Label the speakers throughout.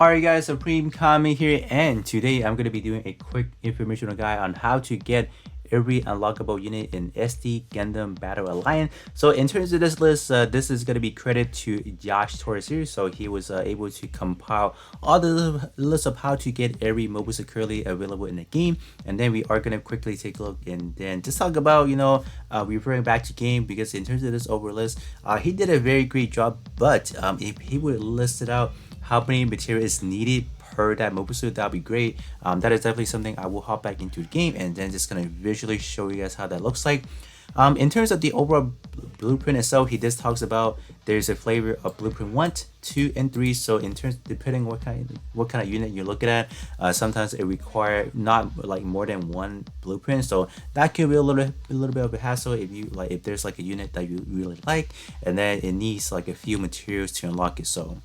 Speaker 1: Alright guys, Supreme Kami here, and today I'm going to be doing a quick informational guide on how to get every unlockable unit in SD Gundam Battle Alliance. So in terms of this list, this is going to be credit to Josh Torres here. So he was able to compile all the list of how to get every mobile securely available in the game. And then we are going to quickly take a look and then just talk about, referring back to game, because in terms of this over list, he did a very great job. But if he would list it out how many material is needed per that mobile suit, that'd be great. That is definitely something I will hop back into the game and then just gonna visually show you guys how that looks like. In terms of the overall blueprint itself, he just talks about there's a flavor of blueprint 1, 2, and 3. So in terms, depending what kind of unit you're looking at, sometimes it require not like more than one blueprint. So that could be a little bit of a hassle if there's like a unit that you really like, and then it needs like a few materials to unlock it. So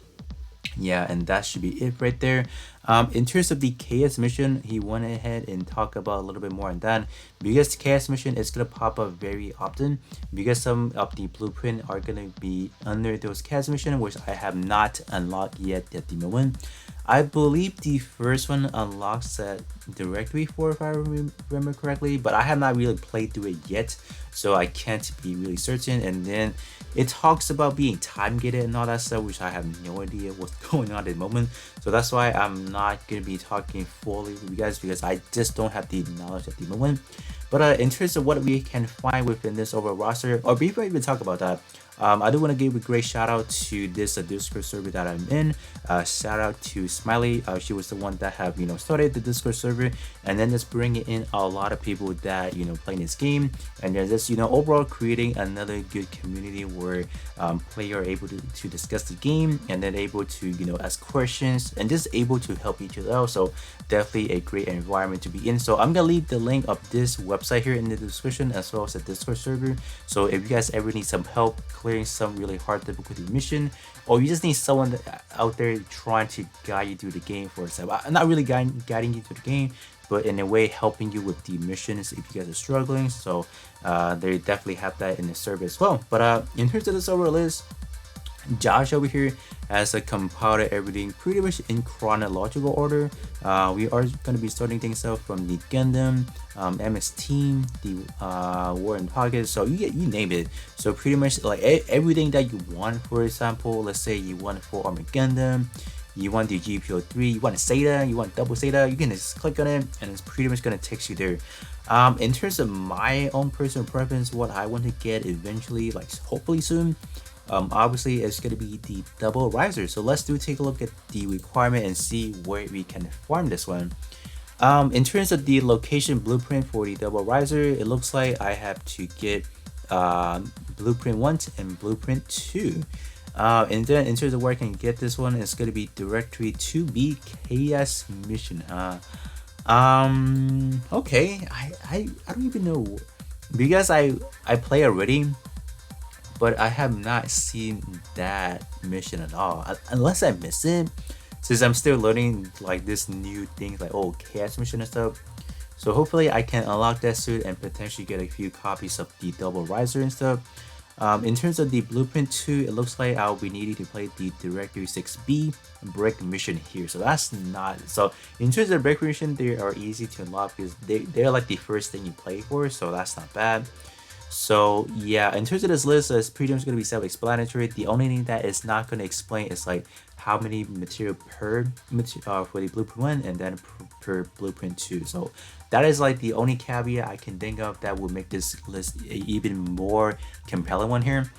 Speaker 1: yeah, and that should be it right there. In terms of the KS mission, he went ahead and talked about a little bit more on that, because the KS mission is gonna pop up very often, because some of the blueprint are gonna be under those KS mission, which I have not unlocked yet at the moment. I believe the first one unlocks that directory for, if I remember correctly, but I have not really played through it yet, so I can't be really certain. And then it talks about being time gated and all that stuff, which I have no idea what's going on at the moment. So that's why I'm not gonna be talking fully with you guys, because I just don't have the knowledge at the moment. But in terms of what we can find within this overall roster, or before I even talk about that, I do want to give a great shout out to this Discord server that I'm in. Shout out to Smiley. She was the one that have started the Discord server, and then just bringing in a lot of people that playing this game, and then just overall creating another good community where players are able to discuss the game, and then able to ask questions and just able to help each other out. So definitely a great environment to be in. So I'm gonna leave the link of this website here in the description, as well as the Discord server. So if you guys ever need some help clearing some really hard difficulty mission, or you just need someone out there trying to guide you through the game for itself, not really guiding you through the game, but in a way helping you with the missions if you guys are struggling. So they definitely have that in the server as well. But in terms of the server list, Josh over here has compiled everything pretty much in chronological order. We are going to be starting things out from the Gundam, MS Team, the War in Pocket, so you name it. So pretty much like everything that you want. For example, let's say you want Full Armor Gundam, you want the GPO3, you want a SETA, you want double SETA, you can just click on it and it's pretty much going to take you there. In terms of my own personal preference, what I want to get eventually, like hopefully soon, obviously it's going to be the double riser. So let's take a look at the requirement and see where we can farm this one. In terms of the location blueprint for the double riser, it looks like I have to get blueprint 1 and blueprint 2. And then in terms of where I can get this one, it's going to be directory 2B KS mission. Okay, I don't even know, because I play already, but I have not seen that mission at all, unless I miss it, since I'm still learning like this new things like KS mission and stuff. So hopefully I can unlock that suit and potentially get a few copies of the double riser and stuff. In terms of the blueprint 2, it looks like I'll be needing to play the directory 6B break mission here. So that's not, so in terms of break mission, they are easy to unlock because they're like the first thing you play for, so that's not bad. So yeah, in terms of this list, it's pretty much going to be self-explanatory. The only thing that is not going to explain is like how many material per for the blueprint 1 and then per blueprint 2. So that is like the only caveat I can think of that would make this list a even more compelling one here.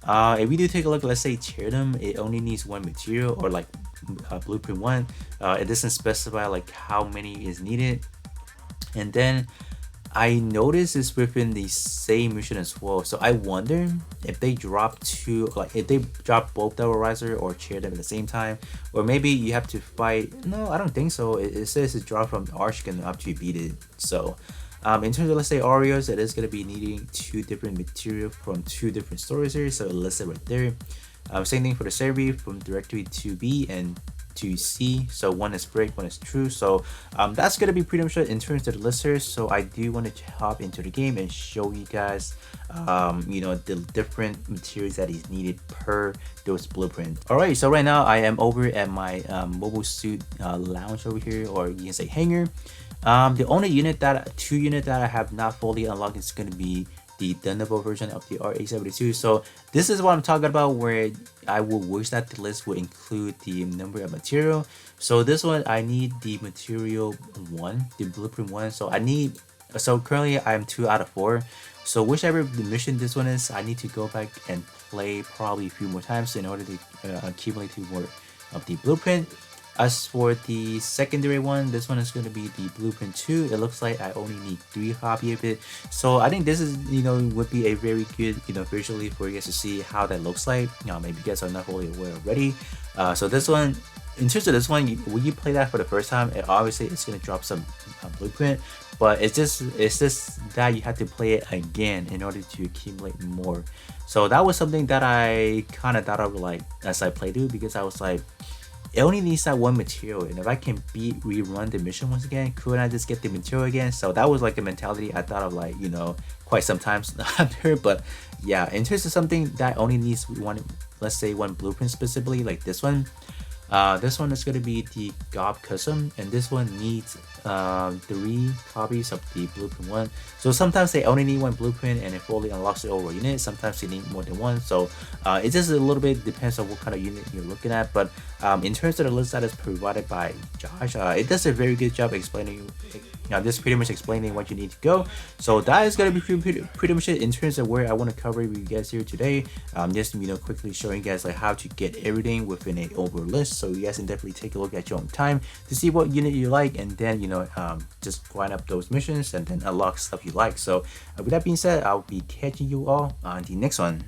Speaker 1: If we do take a look, let's say Tiertum, it only needs one material, or like blueprint 1. It doesn't specify like how many is needed. And then I noticed it's within the same mission as well, so I wonder if they drop if they drop both double riser or chair them at the same time, or maybe you have to fight. No, I don't think so. It says it's dropped from Archkin after you beat it. So in terms of, let's say, Oreos, it is going to be needing 2 different material from 2 different stores here, so it listed right there. Same thing for the server from directory 2B and to see. So one is break, one is true. So that's gonna be pretty much it in terms of the listers. So I do want to hop into the game and show you guys the different materials that is needed per those blueprints. All right, so right now I am over at my mobile suit lounge over here, or you can say hangar. The only two unit that I have not fully unlocked is going to be the Thunderbolt version of the RA-72. So this is what I'm talking about, where I will wish that the list will include the number of material. So this one, I need the material 1, the blueprint 1. So currently I'm 2 out of 4. So whichever the mission this one is, I need to go back and play probably a few more times in order to accumulate 2 more of the blueprint. As for the secondary one, this one is going to be the blueprint 2. It looks like I only need 3 copy of it. So I think this is, would be a very good, visually for you guys to see how that looks like. Maybe you guys are not fully aware already. So this one, in terms of this one, when you play that for the first time, obviously it's going to drop some blueprint, but it's just that you have to play it again in order to accumulate more. So that was something that I kind of thought of like as I played it, because I was like, it only needs that 1 material, and if I can rerun the mission once again, couldn't I just get the material again? So that was like a mentality I thought of, like, quite sometimes after. But yeah, in terms of something that only needs 1, let's say 1 blueprint specifically, like this one is going to be the Gob Custom, and this one needs 3 copies of the blueprint 1. So sometimes they only need 1 blueprint and it fully unlocks the overall unit. Sometimes they need more than 1. So it just a little bit depends on what kind of unit you're looking at. But in terms of the list that is provided by Josh, it does a very good job explaining, just pretty much explaining what you need to go. So that is going to be pretty much it in terms of where I want to cover with you guys here today. Just quickly showing you guys like how to get everything within a overall list, so you guys can definitely take a look at your own time to see what unit you like, and then just grind up those missions and then unlock stuff you like. So with that being said, I'll be catching you all on the next one.